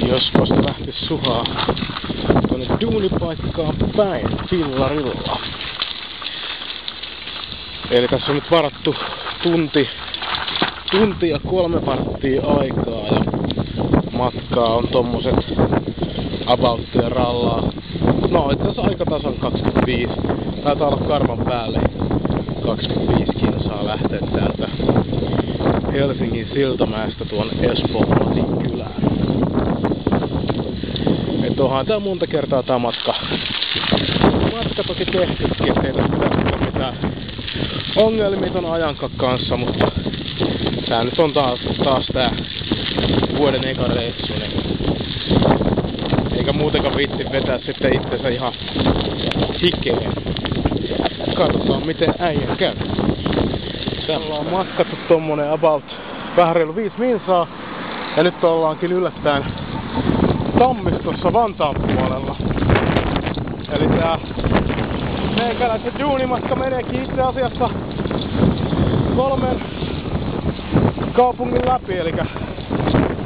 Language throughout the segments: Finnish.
Jospas lähtis suhaa tuonne duunipaikkaan päin fillarilla. Eli tässä on nyt varattu tunti ja 3 varttia aikaa ja matkaa on tommoset abouttia rallaa. No itse asiassa aikatason 25. Taitaa olla karvan päälle 25 kilsaa lähteä täältä Helsingin Siltamäestä tuon Espoon Matinkylään. Et onhan tää monta kertaa tää matka toki tehtykin, ettei tässä ole mitään ongelmia ton ajankaan kanssa, mutta tää nyt on taas tää vuoden eka reissu, niin eikä muutenkaan viitti vetää sitten itsensä ihan hikeen. Katsotaan miten äijän käy. Täällä on matkattu tommonen about vähän reilu 5 minsaa ja nyt ollaankin yllättäen Tammistossa Vantaan puolella. Eli tää meikäläisen duunimatka meneekin itse asiassa 3 kaupungin läpi, eli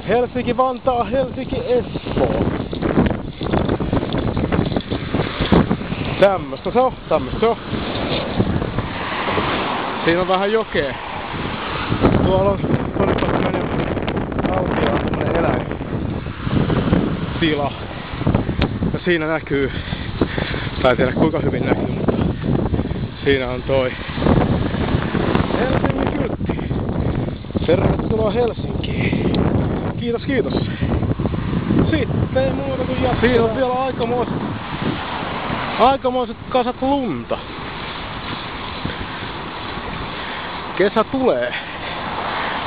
Helsinki, Vantaa, Helsinki, Espoo. Tämmöstä se on. Siinä on vähän jokea. Tuolla on mennyt autiolla semmonen eläintila. Ja siinä näkyy, tai en tiedä kuinka hyvin näkyy, mutta siinä on toi Helsingin kyltti. Tervetuloa Helsinkiin. Kiitos. Sitten ei muuta kuin jatkaa. Siinä on vielä aikamoiset kasat lunta. Kesä tulee.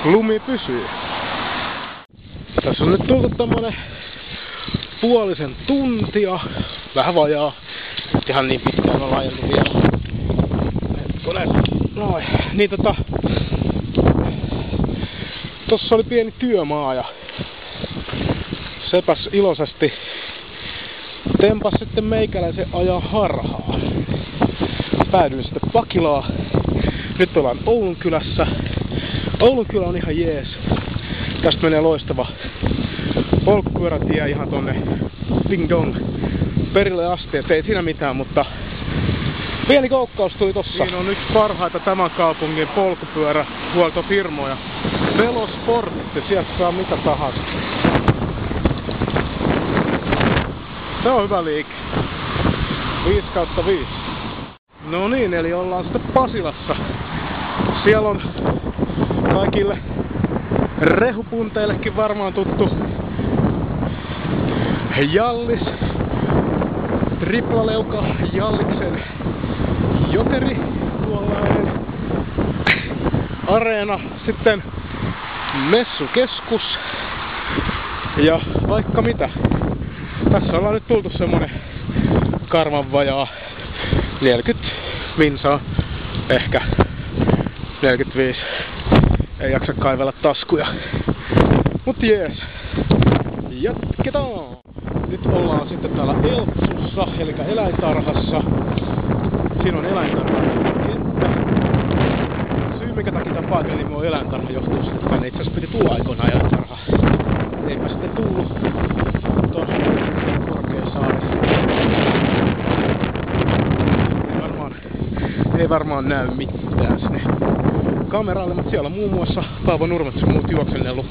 Lumi pysyy. Tässä on nyt tultu tommonen puolisen tuntia. Vähän vajaa. Ihan niin pitkään on laajentu vielä. Noin. Niin tossa oli pieni työmaa ja sepäs iloisesti tempas sitten meikäläisen ajaa harhaa. Päädyin sitten Pakilaan. Nyt ollaan Oulunkylässä. Oulunkylä on ihan jees. Tästä menee loistava polkupyörätie ihan tonne Ding Dong perille asti. Et ei siinä mitään, mutta pieni koukkaus tuli tossa. Siinä on yksi parhaita tämän kaupungin polkupyörähuoltofirmoja. Velosportti, sieltä saa mitä tahansa. Se on hyvä liike. 5/5. No niin, eli ollaan sitten Pasilassa. Siellä on kaikille rehupunteillekin varmaan tuttu Jallis. Triplaleuka Jalliksen jokeri. Tuollainen areena. Sitten messukeskus. Ja vaikka mitä. Tässä ollaan nyt tultu semmonen karvan vajaa 40 minsaa, ehkä 45. Ei jaksa kaivella taskuja. Mut jees. Jatketaan! Nyt ollaan sitten täällä Eltsussa, eli eläintarhassa. Siinä on eläintarha-kenttä. Syy mikä takia tämän paikan nimi on eläintarha johtuu siitä, että tänne itse asiassa piti tulla aikoinaan eläintarha. Eipä sitten tullut. Tuon Korkeasaari. Ei varmaan näy mitään sinne kameralle, mutta siellä on muun muassa Paavo Nurmet ja muut juoksennellut.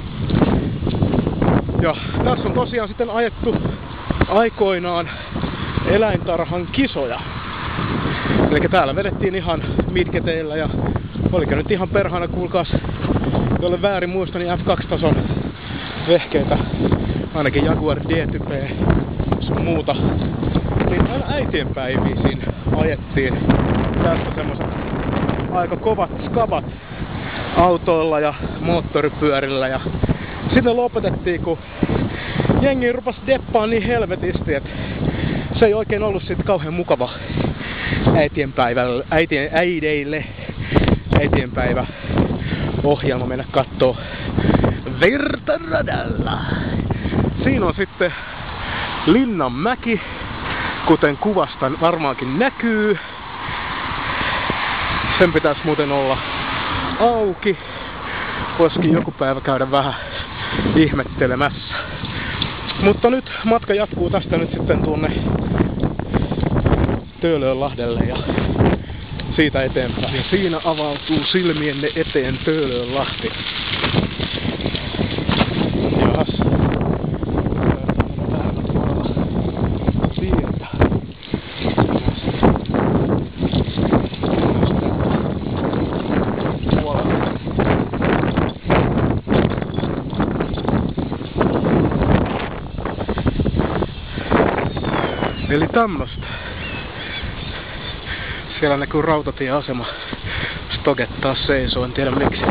Ja tässä on tosiaan sitten ajettu aikoinaan eläintarhan kisoja. Eli täällä vedettiin ihan midgeteillä ja oliko nyt ihan perhana, kuulkaas, jolle väärin muista, niin F2-tason vehkeitä, ainakin Jaguar D-type sun muuta. Niin aina äitienpäiviin siinä ajettiin tästä semmoset aika kovat skabat autoilla ja moottoripyörillä ja sitten lopetettiin, kun jengi rupasi deppaan niin helvetisti, että se ei oikein ollut sit kauhean mukava äitienpäivä ohjelma mennä kattoo Virtaradalla. Siinä on sitten Linnanmäki, kuten kuvasta varmaankin näkyy. Sen pitäisi muuten olla auki. Voisikin joku päivä käydä vähän ihmettelemässä. Mutta nyt matka jatkuu tästä nyt sitten tuonne Töölönlahdelle ja siitä eteenpäin. Ja siinä avautuu silmienne eteen Töölönlahti. Jahas. Eli tämmöstä. Siellä näkyy rautatieasema. Stoget taas seisoo, en tiedä miksi.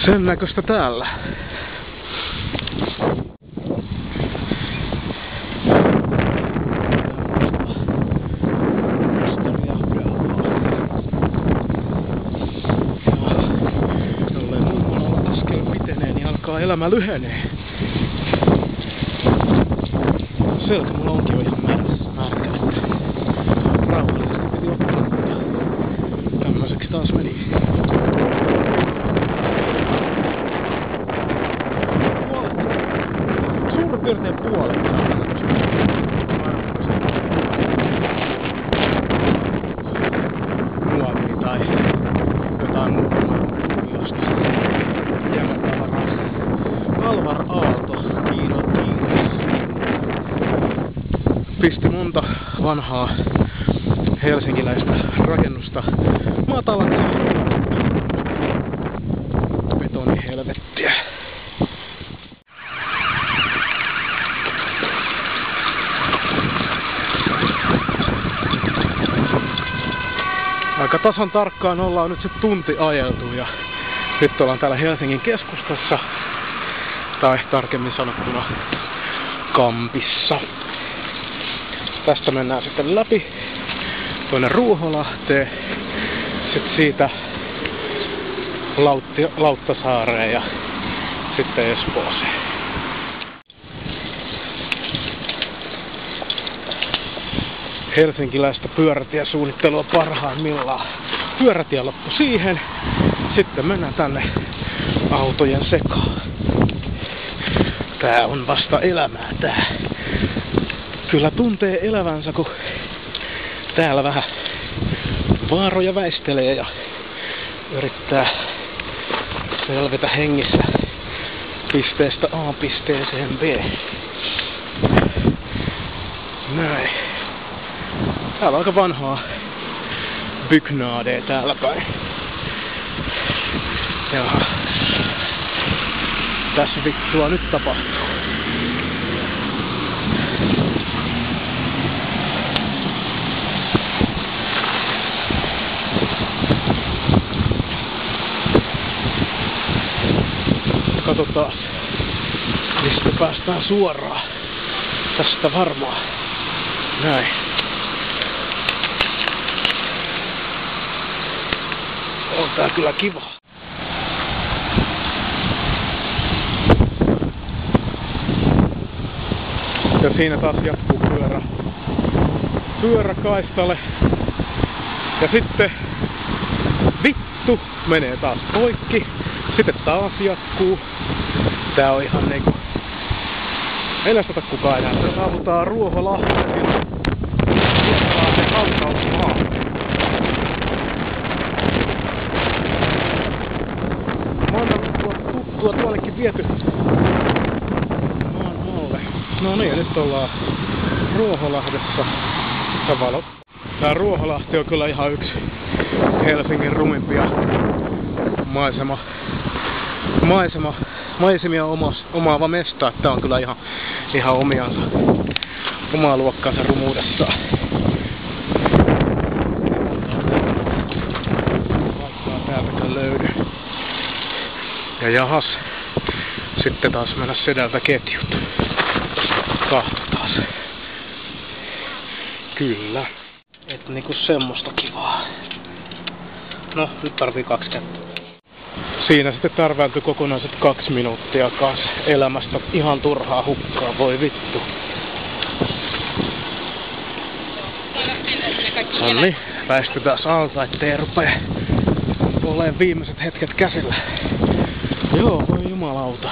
Sen näköistä täällä. Jollei muun askel pitenee, niin alkaa elämä lyhenee. Selkä mulla onkin jo ihan märkä. Rauhallisesti piti ottaa, mutta tämmöiseksi taas meni. Suurin piirtein puolet. Muovia tai jotain muuta jostain. Jämätavaraa. Alvar Aalto, Kiina. Pisti monta vanhaa helsinkiläistä rakennusta matalaksi. Betonihelvettiä. Aika tasan tarkkaan ollaan nyt se tunti ajeltu ja nyt ollaan täällä Helsingin keskustassa. Tai tarkemmin sanottuna Kampissa. Tästä mennään sitten läpi tuonne Ruoholahteen, sitten siitä Lauttasaareen ja sitten Espooseen. Helsinkiläistä pyörätiesuunnittelua parhaimmillaan. Pyörätie loppu siihen, sitten mennään tänne autojen sekaan. Tää on vasta elämää tää. Kyllä tuntee elävänsä, kun täällä vähän vaaroja väistelee ja yrittää selvitä hengissä pisteestä A pisteeseen B. Näin. Täällä on aika vanhaa byggnadea täällä päin. Jaha. Tässä vittua nyt tapahtuu. Katsotaan, mistä päästään suoraan. Tästä varmaan. Näin. On tää kyllä kiva. Ja siinä taas jatkuu pyöräkaistalle. Ja sitten vittu menee taas poikki. Sitten taas jatkuu. Tää on ihan niinku... Ei näistä ota kukaan enää. Me saavutaan Ruoholahteen. Ruoholahteen hautausmaa. Mä oon tuttua tuollekin viety maan alle. No niin, ja nyt ollaan Ruoholahdessa. Tää Ruoholahti on kyllä ihan yksi Helsingin rumimpia maisemia omaava mesta. Tää on kyllä ihan omaa luokkaansa rumuudessaan. Vaikka täältäkään löydy. Ja jahas, sitten taas mennä sedältä ketjut. Katsotaan. Kyllä. Et niinku semmoista kivaa. No, nyt tarvii 2 kättä. Siinä sitten tarvääntyi kokonaiset 2 minuuttia kanssa elämästä ihan turhaa hukkaa, voi vittu. Noniin, väistytään alta, ettei rupee olemaan viimeiset hetket käsillä. Joo, voi jumalauta.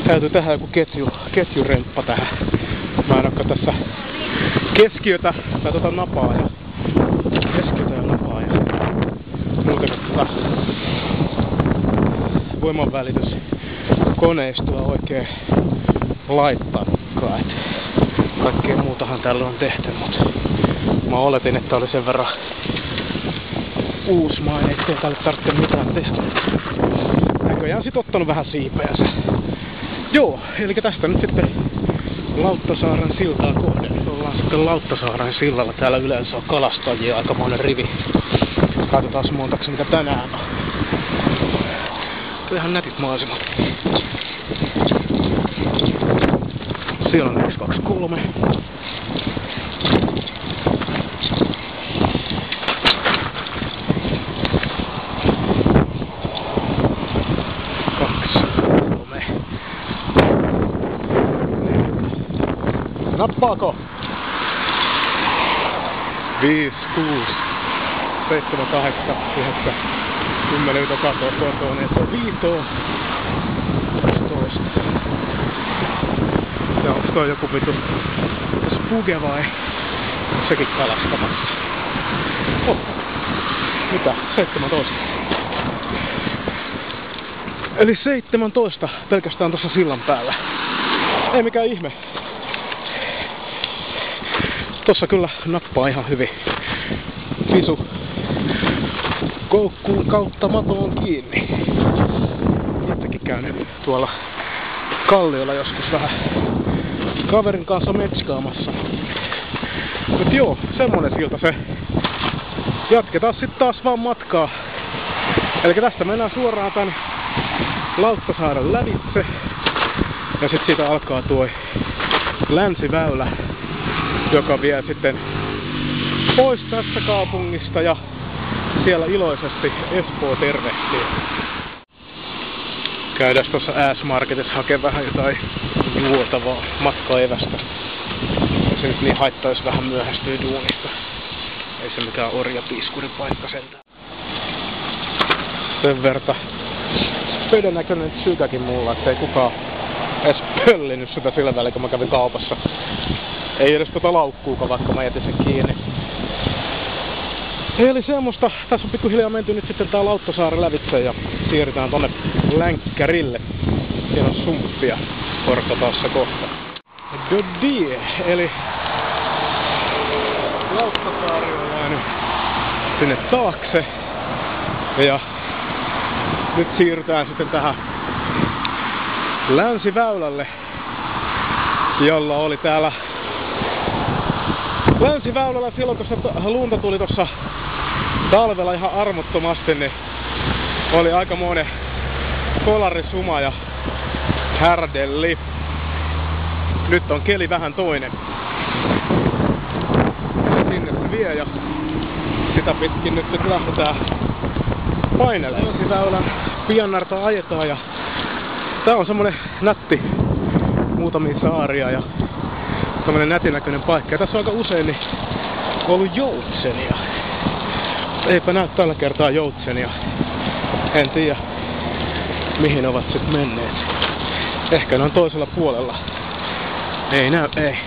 Täytyy tehdä joku ketjuremppa tähän. Mä en olekaan tässä keskiötä tai napaa ja muuten voimanvälitys koneistoa oikein laittaakaan. Kaikkea muutahan tällä on tehty, mutta mä oletin, että oli sen verran uusmainen, ettei tälle tarvitse mitään tehdä. Näköjään sit ottanut vähän siipeänsä. Joo, eli tästä nyt sitten Lauttasaaren siltaa kohden. Ollaan sitten Lauttasaaren sillalla. Täällä yleensä on kalastajia aikamoinen rivi. Katsotaan montaksi mitä tänään on. Ihan nätit maisemat. Siellä on 1, 2, 3. Nappaako? 5, 6, 7, 8, 9, 10, nyt on katoa kotoon, että on 5, 12. Ja onks toi joku vitu spuge vai? Sekin kalastamassa. Oh. Mitä? 17. Eli 17 pelkästään tossa sillan päällä. Ei mikään ihme. Tossa kyllä nappaa ihan hyvin. Visu koukkuun kautta matoon kiinni. Itsekin käynyt tuolla kalliolla joskus vähän kaverin kanssa metskaamassa. Mut joo, semmonen silta se. Jatketaan sit taas vaan matkaa. Eli tästä mennään suoraan tän Lauttasaaren lävitse. Ja sit siitä alkaa tuo länsiväylä, joka vie sitten pois tästä kaupungista ja siellä iloisesti Espoo tervehtii. Käydään tuossa S-Marketissa hakee vähän jotain juotavaa matkaevästä. Se nyt niin haittaisi vähän myöhästyä duunista. Ei se mitään orjapiiskuripaikka sentään. Sen verta vedenäköinen sykäkin mulla, ettei kukaan edes pöllinyt sitä sillä välillä, kun mä kävin kaupassa. Ei edes tota laukkuuka, vaikka mä jätin sen kiinni. Eli semmoista. Tässä on pikkuhiljaa menty nyt sitten tää Lauttasaaren lävitse ja siirrytään tonne Länkkärille. Siinä on sumppia Korkotaassa kohta. Dodie, eli Lauttasaari on jäänyt sinne taakse. Ja nyt siirrytään sitten tähän länsiväylälle, jolla oli täällä länsiväylällä silloin, kun se lunta tuli tossa talvella ihan armottomasti, niin oli aikamoinen kolarisuma ja härdelli. Nyt on keli vähän toinen. Ja sinne se vie ja sitä pitkin nyt lähdetään painelemaan. Länsiväylän piannarta ajetaan ja tää on semmonen nätti muutamia saaria ja tämmönen nätinäköinen paikka. Ja tässä on aika usein niin ollut joutsenia. Eipä näy tällä kertaa joutsenia. En tiedä mihin ovat sit menneet. Ehkä ne on toisella puolella. Ei näy, ei.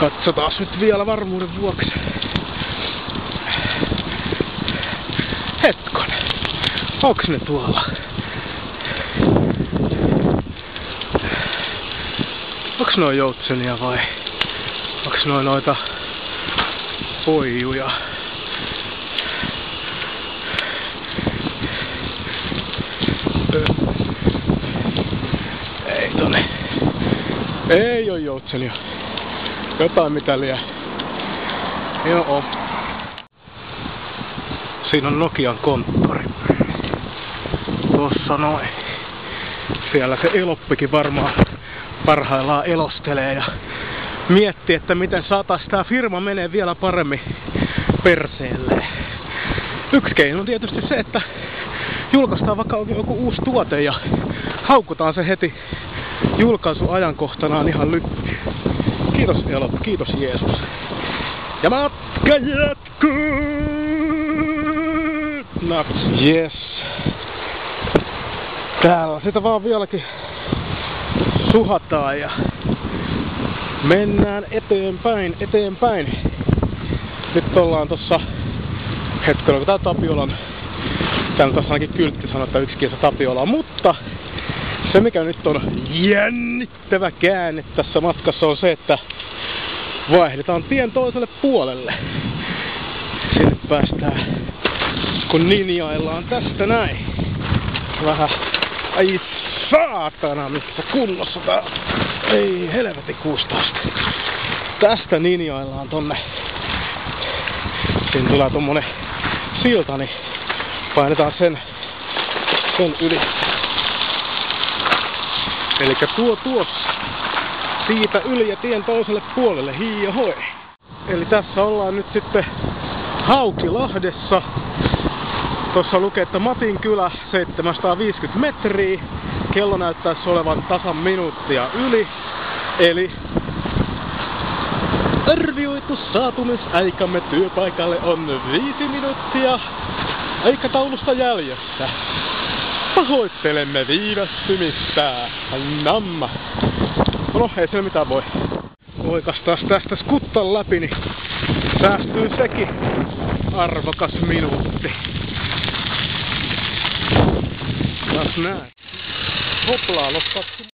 Katsotaan nyt vielä varmuuden vuoksi. Hetkonen. Onks ne tuolla? Onks noi joutsenia vai? Onks noi noita poijuja? Ei tonne. Ei oo joutsenia. Jotain mitä liian. Joo. Siinä on Nokian konttori. Tossa noin. Siellä se Eloppikin varmaan parhaillaan elostelee ja miettii, että miten saataisiin tää firma menee vielä paremmin perseelleen. Yksi keino on tietysti se, että julkaistaan vaikka joku uusi tuote ja haukutaan se heti julkaisuajankohtanaan ihan lykkyyn. Kiitos Eloppi, kiitos Jeesus. Ja matka jatkuu! naps. Yes. Täällä sitä vaan vieläkin suhataan ja mennään eteenpäin. Nyt ollaan tossa hetkellä, kun tää Tapiolan, täällä tossa ainakin kyltti sanoo, että yksi kiesa Tapiola, mutta se mikä nyt on jännittävä käänne tässä matkassa on se, että vaihdetaan tien toiselle puolelle. Sinne päästään, kun linjaillaan tästä näin. Vähän, ai saatana, missä kunnossa tää. Ei helvetin 16. Tästä linjaillaan tonne. Siinä tulee tommonen silta, niin painetaan sen yli. Elikkä tuossa. Siitä yli ja tien toiselle puolelle, hii ja hoi. Eli tässä ollaan nyt sitten Haukilahdessa. Tuossa lukee, että Matinkylä 750 metriä. Kello näyttäisi olevan tasan minuuttia yli. Eli arvioitu saapumisaikamme työpaikalle on 5 minuuttia aikataulusta jäljessä. Pahoittelemme viivästymistä. Namma. No ei siellä mitään voi. Oikastaan tästä skuttan läpi, niin säästyy sekin arvokas minuutti. Taas näin. Hoplaa, loppaat.